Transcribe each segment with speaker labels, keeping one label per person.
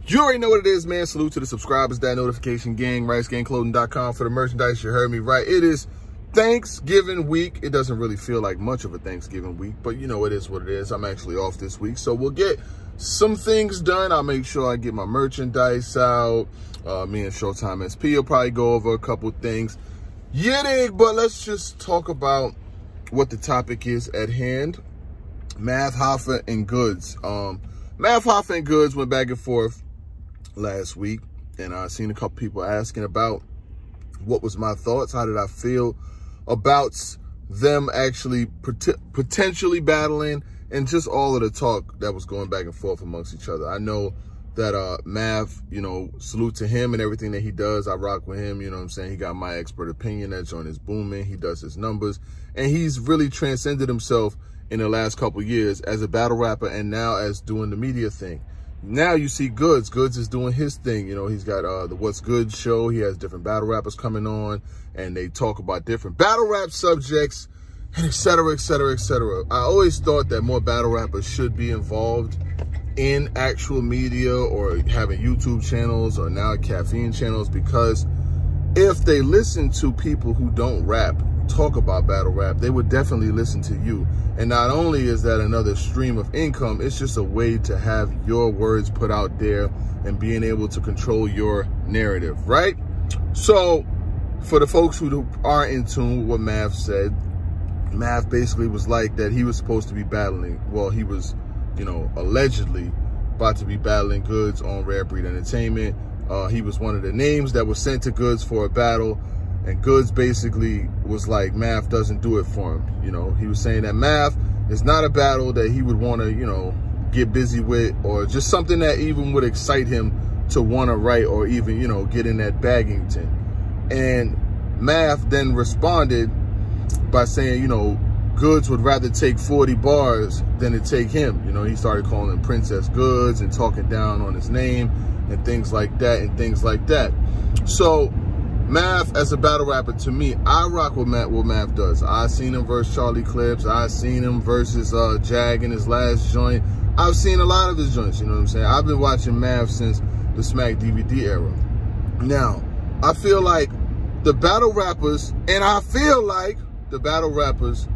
Speaker 1: You already know what it is, man. Salute to the subscribers, that notification gang, RiceGangClothing.com for the merchandise. You heard me right. It is Thanksgiving week. It doesn't really feel like much of a Thanksgiving week, but you know, it is what it is. I'm actually off this week, so we'll get some things done. I'll make sure I get my merchandise out. Me and Showtime SP will probably go over a couple things. Yeah, dig, but let's just talk about what the topic is at hand. Math, Hoffa, and Goodz. Math, Hoffa, and Goodz went back and forth last week, and I seen a couple people asking about what was my thoughts, how did I feel about them actually potentially battling, and just all of the talk that was going back and forth amongst each other. I know that Math, you know, salute to him and everything that he does. I rock with him, you know what I'm saying? He got my expert opinion. That joint is booming. He does his numbers, and he's really transcended himself in the last couple years as a battle rapper and now as doing the media thing. Now you see Goodz. Goodz is doing his thing. You know, he's got the What's Good show. He has different battle rappers coming on, and they talk about different battle rap subjects, and et cetera, et cetera, et cetera. I always thought that more battle rappers should be involved in actual media or having YouTube channels or now caffeine channels, because if they listen to people who don't rap talk about battle rap, they would definitely listen to you. And not only is that another stream of income, it's just a way to have your words put out there and being able to control your narrative, right? So for the folks who aren't in tune with what Math said, Math basically was like that he was supposed to be battling, well, he was, you know, allegedly about to be battling Goodz on Rare Breed Entertainment. He was one of the names that was sent to Goodz for a battle, and Goodz basically was like, Math doesn't do it for him. You know, he was saying that Math is not a battle that he would want to, you know, get busy with, or just something that even would excite him to want to write or even, you know, get in that Baggington. And Math then responded by saying, you know, Goodz would rather take 40 bars than to take him. You know, he started calling him Princess Goodz and talking down on his name and things like that and things like that. So Math, as a battle rapper, to me, I rock with what Math does. I seen him versus Charlie Clips. I seen him versus Jag in his last joint. I've seen a lot of his joints, you know what I'm saying? I've been watching Math since the Smack DVD era. Now, I feel like the battle rappers, and I feel like the battle rappers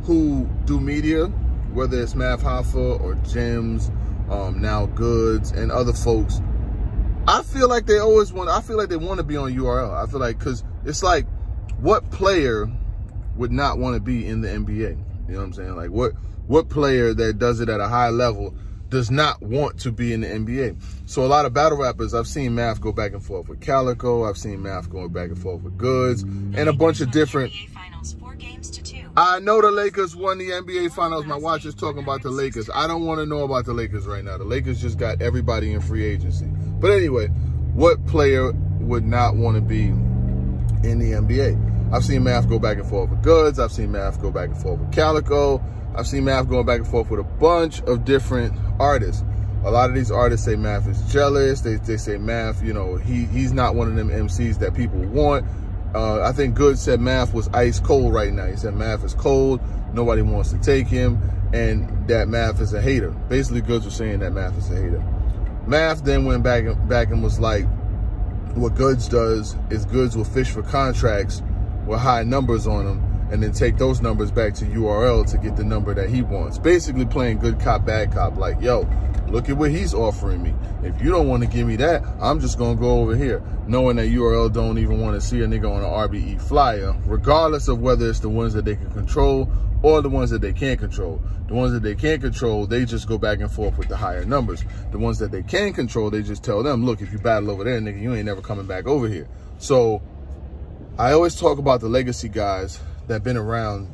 Speaker 1: who do media, whether it's Math, Hoffa, or Gems, now Goodz, and other folks, I feel like they always want, I feel like they want to be on URL. I feel like, because it's like, what player would not want to be in the NBA? You know what I'm saying? Like, what player that does it at a high level does not want to be in the NBA? So a lot of battle rappers, I've seen Math go back and forth with Calico. I've seen Math going back and forth with Goodz, and a bunch of different. I know the Lakers won the NBA Finals. My watch is talking about the Lakers. I don't want to know about the Lakers right now. The Lakers just got everybody in free agency. But anyway, what player would not want to be in the NBA? I've seen Math go back and forth with Goodz. I've seen Math go back and forth with Calico. I've seen Math going back and forth with a bunch of different artists. A lot of these artists say Math is jealous. They say Math, you know, he's not one of them MCs that people want. I think Goodz said Math was ice cold right now. He said Math is cold. Nobody wants to take him, and that Math is a hater. Basically, Goodz was saying that Math is a hater. Math then went back and was like, what Goodz does is Goodz will fish for contracts with high numbers on them and then take those numbers back to URL to get the number that he wants. Basically playing good cop, bad cop. Like, yo, look at what he's offering me. If you don't want to give me that, I'm just going to go over here. Knowing that URL don't even want to see a nigga on an RBE flyer, regardless of whether it's the ones that they can control or the ones that they can't control. The ones that they can't control, they just go back and forth with the higher numbers. The ones that they can control, they just tell them, look, if you battle over there, nigga, you ain't never coming back over here. So I always talk about the legacy guys that been around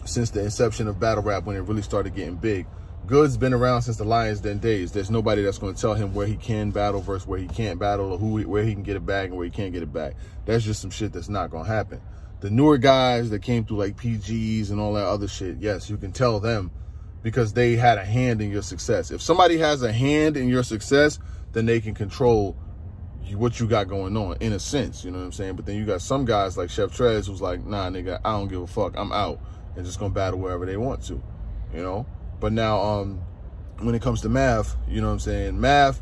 Speaker 1: since the inception of battle rap when it really started getting big. Goodz been around since the Lions Den days. There's nobody that's going to tell him where he can battle versus where he can't battle, or where he can get it back and where he can't get it back. That's just some shit that's not going to happen. The newer guys that came through like PGs and all that other shit, yes, you can tell them because they had a hand in your success. If somebody has a hand in your success, then they can control what you got going on, in a sense, you know what I'm saying? But then you got some guys like Chef Trez who's like, nah, nigga, I don't give a fuck. I'm out. And just going to battle wherever they want to, you know? But now, when it comes to Math, you know what I'm saying? Math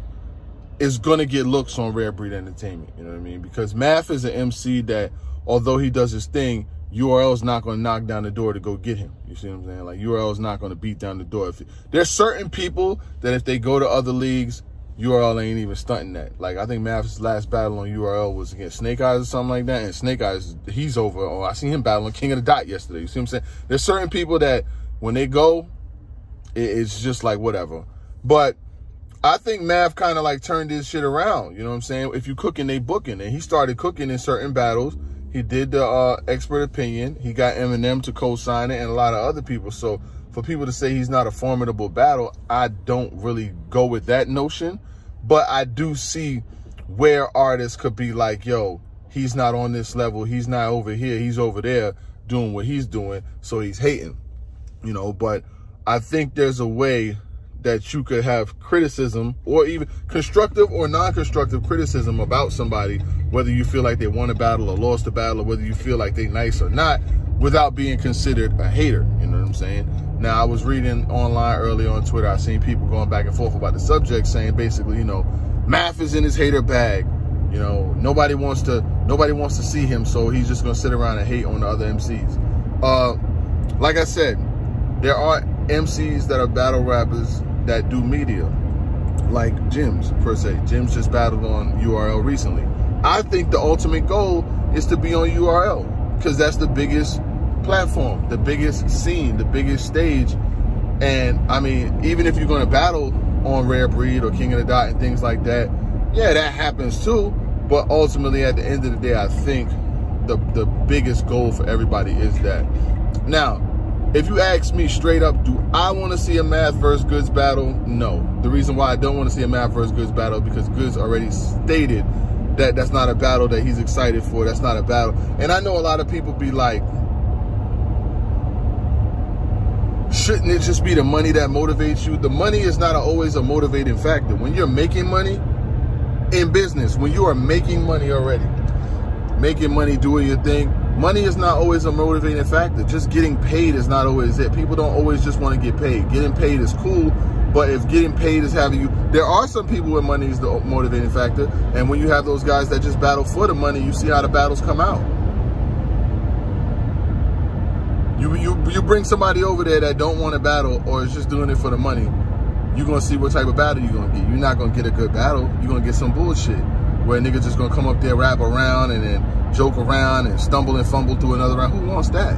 Speaker 1: is going to get looks on Rare Breed Entertainment. You know what I mean? Because Math is an MC that, although he does his thing, URL is not going to knock down the door to go get him. You see what I'm saying? Like, URL is not going to beat down the door. There's certain people that if they go to other leagues, URL ain't even stunting that. Like, I think Math's last battle on URL was against Snake Eyes or something like that. And Snake Eyes, he's over. Oh, I seen him battling King of the Dot yesterday. You see what I'm saying? There's certain people that when they go, it's just like whatever. But I think Math kind of like turned his shit around. You know what I'm saying? If you cooking, they booking. And he started cooking in certain battles. He did the expert opinion. He got Eminem to co-sign it and a lot of other people. So for people to say he's not a formidable battle, I don't really go with that notion. But I do see where artists could be like, yo, he's not on this level. He's not over here. He's over there doing what he's doing. So he's hating, you know. But I think there's a way that you could have criticism, or even constructive or non-constructive criticism about somebody, whether you feel like they won a battle or lost a battle, or whether you feel like they nice or not, without being considered a hater. You know what I'm saying? Now, I was reading online earlier on Twitter, I seen people going back and forth about the subject, saying basically, you know, Math is in his hater bag. You know, nobody wants to see him, so he's just gonna sit around and hate on the other MCs. Like I said, there are MCs that are battle rappers that do media, like Jims, per se. Jims just battled on URL recently. I think the ultimate goal is to be on URL, because that's the biggest platform, the biggest scene, the biggest stage. And I mean, even if you're going to battle on Rare Breed or King of the Dot and things like that, yeah, that happens too. But ultimately, at the end of the day, I think the biggest goal for everybody is that. Now, if you ask me straight up, do I want to see a Math versus Goodz battle? No. The reason why I don't want to see a Math versus Goodz battle, because Goodz already stated that that's not a battle that he's excited for. That's not a battle. And I know a lot of people be like, shouldn't it just be the money that motivates you? The money is not always a motivating factor. When you're making money in business, when you are making money already, making money, doing your thing, money is not always a motivating factor. Just getting paid is not always it. People don't always just want to get paid. Getting paid is cool, but if getting paid is having you, there are some people where money is the motivating factor. And when you have those guys that just battle for the money, you see how the battles come out. You bring somebody over there that don't want to battle or is just doing it for the money, you're going to see what type of battle you're going to get. You're not going to get a good battle. You're going to get some bullshit where a nigga just going to come up there, rap around, and then joke around and stumble and fumble through another round. Who wants that?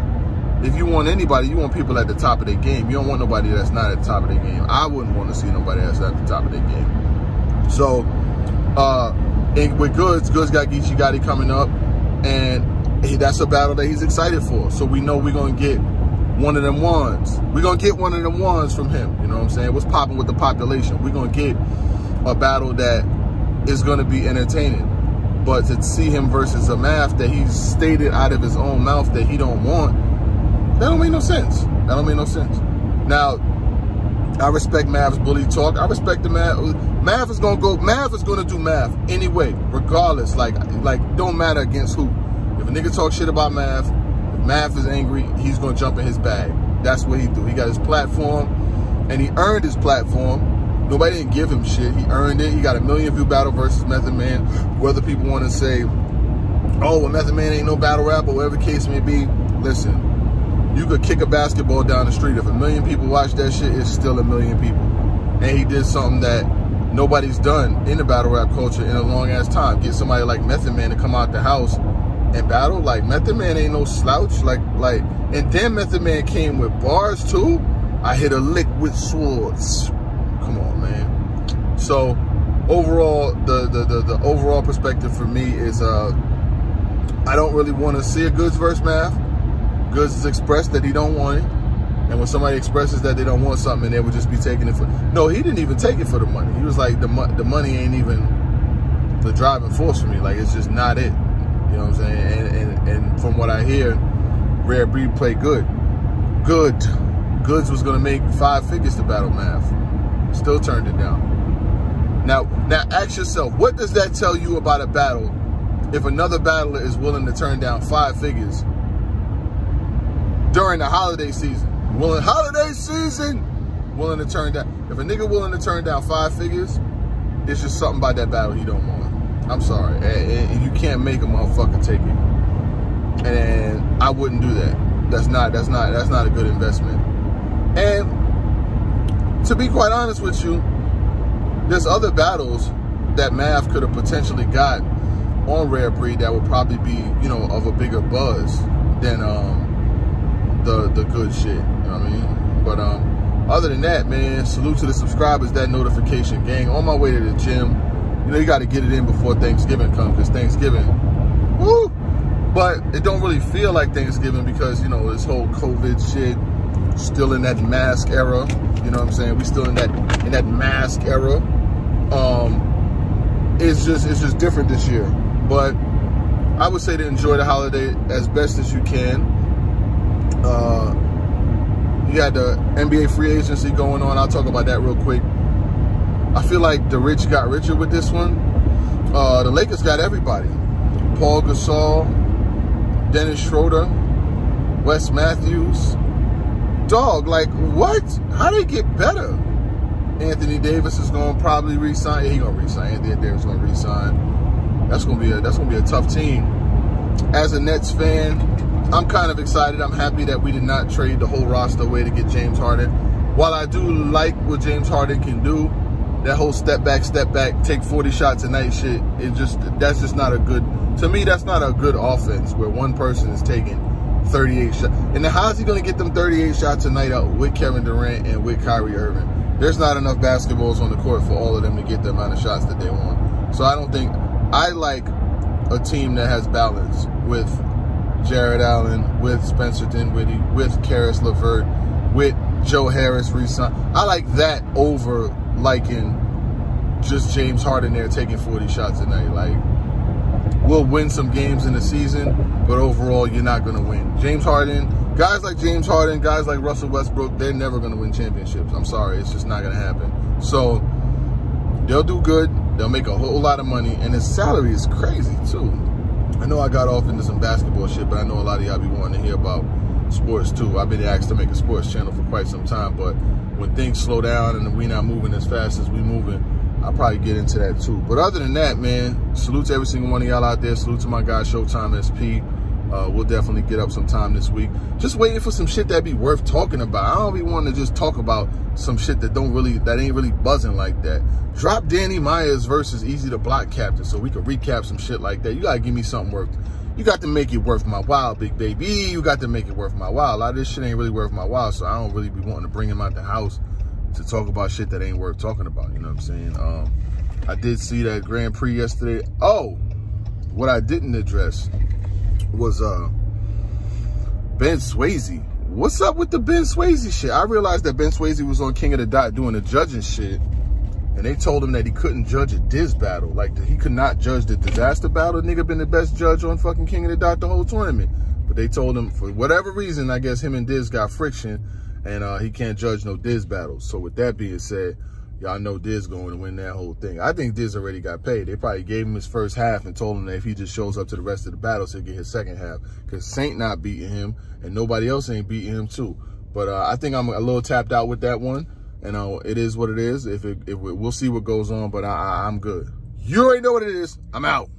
Speaker 1: If you want anybody, you want people at the top of their game. You don't want nobody that's not at the top of their game. I wouldn't want to see nobody that's at the top of their game. So, with Goodz got Geechee Gotti coming up, and that's a battle that he's excited for. So we know we're going to get one of them ones. We're going to get one of them ones from him. You know what I'm saying? What's popping with the population? We're going to get a battle that is going to be entertaining. But to see him versus a Math that he's stated out of his own mouth that he don't want, that don't make no sense. That don't make no sense. Now, I respect Math's bully talk. I respect the Math. Math is going to do Math anyway, regardless. Like don't matter against who. If a nigga talk shit about Math, if Math is angry, he's going to jump in his bag. That's what he do. He got his platform, and he earned his platform. Nobody didn't give him shit. He earned it. He got a 1 million view battle versus Method Man. Whether people want to say, oh, well, Method Man ain't no battle rapper, whatever the case may be, listen, you could kick a basketball down the street. If 1 million people watch that shit, it's still 1 million people. And he did something that nobody's done in the battle rap culture in a long ass time. Get somebody like Method Man to come out the house and battle. Like, Method Man ain't no slouch. And then Method Man came with bars too. I hit a lick with swords. Come on, man. So overall, the overall perspective for me is I don't really want to see a Goodz versus Math. Goodz has expressed that he don't want it. And when somebody expresses that they don't want something, they would just be taking it for... No, he didn't even take it for the money. He was like, the money ain't even the driving force for me. Like, it's just not it. You know what I'm saying? And from what I hear, Rare Breed played good. Goodz was going to make 5 figures to battle Math. Still turned it down. Now ask yourself, what does that tell you about a battle if another battler is willing to turn down 5 figures during the holiday season? Willing to turn down. If a nigga willing to turn down 5 figures it's just something about that battle he don't want. I'm sorry. And you can't make a motherfucker take it. And I wouldn't do that. That's not a good investment. And to be quite honest with you, there's other battles that Mav could have potentially got on Rare Breed that would probably be, you know, of a bigger buzz than the good shit. You know what I mean? But other than that, man, salute to the subscribers, that notification gang. On my way to the gym, you know, you got to get it in before Thanksgiving comes, because Thanksgiving, woo! But it don't really feel like Thanksgiving because, you know, this whole COVID shit, still in that mask era. You know what I'm saying? We still in that mask era. It's just different this year. But I would say to enjoy the holiday as best as you can. You got the NBA free agency going on. I'll talk about that real quick. I feel like the rich got richer with this one. The Lakers got everybody. Paul Gasol, Dennis Schroeder, Wes Matthews. Dog, like, what? How they get better? Anthony Davis is going to probably re-sign. Yeah, he going to re-sign. Anthony Davis is going to re-sign. That's going to be a tough team. As a Nets fan, I'm kind of excited. I'm happy that we did not trade the whole roster away to get James Harden. While I do like what James Harden can do, that whole step back, take 40 shots a night shit, that's just not a good, to me, that's not a good offense where one person is taking 38 shots. And then how is he going to get them 38 shots a night out with Kevin Durant and with Kyrie Irving? There's not enough basketballs on the court for all of them to get the amount of shots that they want. So I like a team that has balance with Jared Allen, with Spencer Dinwiddie, with Karis LeVert, with Joe Harris resign. I like that over liking just James Harden there taking 40 shots a night. Like, we'll win some games in the season, but overall, you're not going to win. James Harden, guys like James Harden, guys like Russell Westbrook, they're never going to win championships. I'm sorry. It's just not going to happen. So they'll do good. They'll make a whole lot of money, and his salary is crazy, too. I know I got off into some basketball shit, but I know a lot of y'all be wanting to hear about sports, too. I've been asked to make a sports channel for quite some time, but when things slow down and we're not moving as fast as we moving, I'll probably get into that, too. But other than that, man, salute to every single one of y'all out there. Salute to my guy, Showtime SP. We'll definitely get up some time this week. Just waiting for some shit that be worth talking about. I don't be wanting to just talk about some shit that ain't really buzzing like that. Drop Danny Myers versus Easy to Block Captain so we can recap some shit like that. You gotta give me something worth. You got to make it worth my while, big baby. You got to make it worth my while. A lot of this shit ain't really worth my while, so I don't really be wanting to bring him out the house to talk about shit that ain't worth talking about. You know what I'm saying? I did see that Grand Prix yesterday. Oh, what I didn't address was Ben Swayze. What's up with the Ben Swayze shit? I realized that Ben Swayze was on King of the Dot doing the judging shit, and they told him that he couldn't judge a Diz battle. Like, he could not judge the disaster battle. Nigga been the best judge on fucking King of the Dot the whole tournament. But they told him, for whatever reason, I guess him and Diz got friction, and he can't judge no Diz battles. So with that being said, y'all know Diz going to win that whole thing. I think Diz already got paid. They probably gave him his first half and told him that if he just shows up to the rest of the battles, he'll get his second half. Because Saint not beating him, and nobody else ain't beating him too. But I think I'm a little tapped out with that one. And it is what it is. We'll see what goes on, but I'm good. You already know what it is. I'm out.